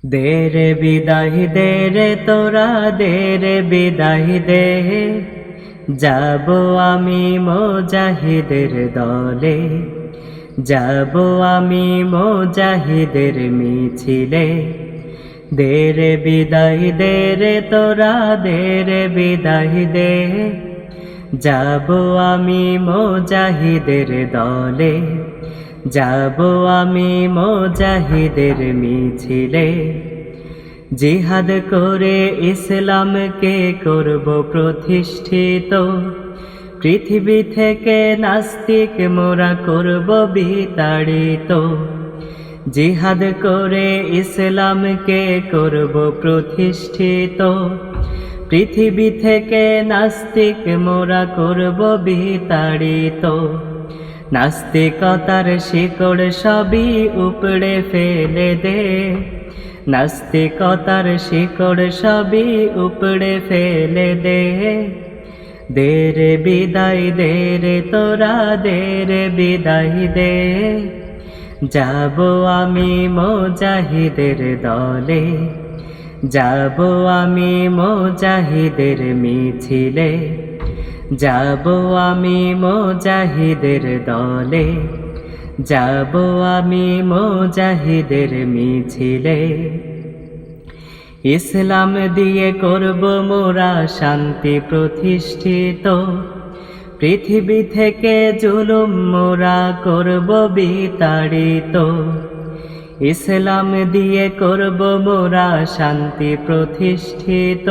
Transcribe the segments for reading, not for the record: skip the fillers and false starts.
দে রে বিদায় দে রে তোরা দে রে বিদায় দে, যাব আমি মুজাহিদের দলে, যাব আমি মুজাহিদের মিছিলে। দে রে বিদায় দে রে তোরা দে রে বিদায় দে, যাব আমি মুজাহিদের দলে, যাব আমি মুজাহিদের মিছিলে। জিহাদ করে ইসলামকে করব প্রতিষ্ঠিত, পৃথিবী থেকে নাস্তিক মোরা করব বিতাড়িত। জিহাদ করে ইসলামকে করব প্রতিষ্ঠিত, পৃথিবী থেকে নাস্তিক মোরা করব বিতাড়িত। নাস্তিকতার শিকড় সবই উপড়ে ফেলে দে, নাস্তিকতার শিকড় সবই উপড়ে ফেলে দে। দে রে বিদায় দে রে তোরা দে রে বিদায় দে, যাব আমি মুজাহিদের দলে, যাব আমি মুজাহিদের মিছিলে। যাব আমি মুজাহিদের দলে, যাব আমি মুজাহিদের মিছিলে। ইসলাম দিয়ে করব মোরা শান্তি প্রতিষ্ঠিত, পৃথিবী থেকে জুলুম মোরা করব বিতাড়িত। ইসলাম দিয়ে করব মোরা শান্তি প্রতিষ্ঠিত,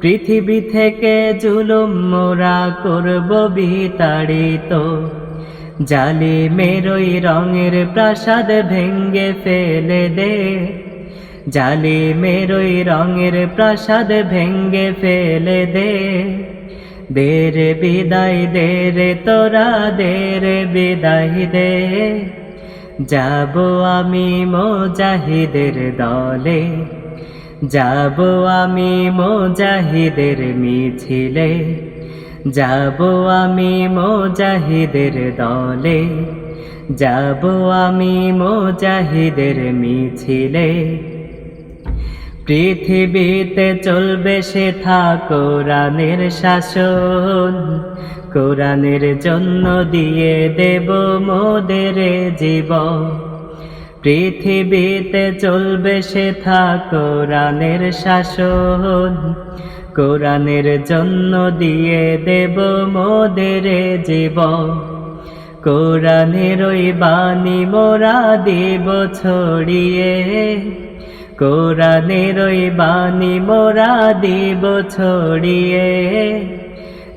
পৃথিবী থেকে জুলুম মোরা করব বিতাড়িত। জালিমের ওই রঙের প্রাসাদ ভেঙ্গে ফেলে দে, জালিমের ওই রঙের প্রাসাদ ভেঙ্গে ফেলে দে। দে রে বিদায় দে রে তোরা দে রে বিদায় দে, যাব আমি মুজাহিদের দলে, যাব আমি মুজাহিদের মিছিলে। যাব আমি মুজাহিদের দলে, যাব আমি মুজাহিদের মিছিলে। পৃথিবীতে চলবে সেথা কোরআনের শাসন, কোরআনের জন্য দিয়ে দেব মোদের জীবন। পৃথিবীতে চলবে সেথা কোরআনের শাসন, কোরআনের জন্য দিয়ে দেব মোদের জীবন। কোরআনের ওই বাণী মোরা দিব ছড়িয়ে, কোরআনের ওই বাণী মোরা দিব ছড়িয়ে।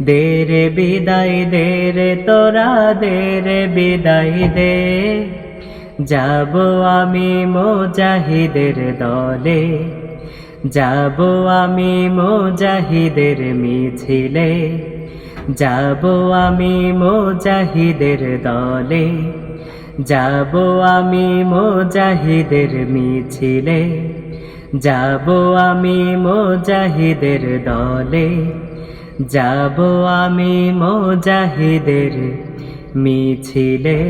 দে রে বিদায় দে রে তোরা দে রে বিদায় দে, যাব আমি মুজাহিদের দলে, যাব আমি মুজাহিদের মিছিলে। যাব আমি মুজাহিদের দলে, যাব আমি মুজাহিদের মিছিলে। যাব আমি মুজাহিদের দলে, যাব আমি মুজাহিদের মিছিলে।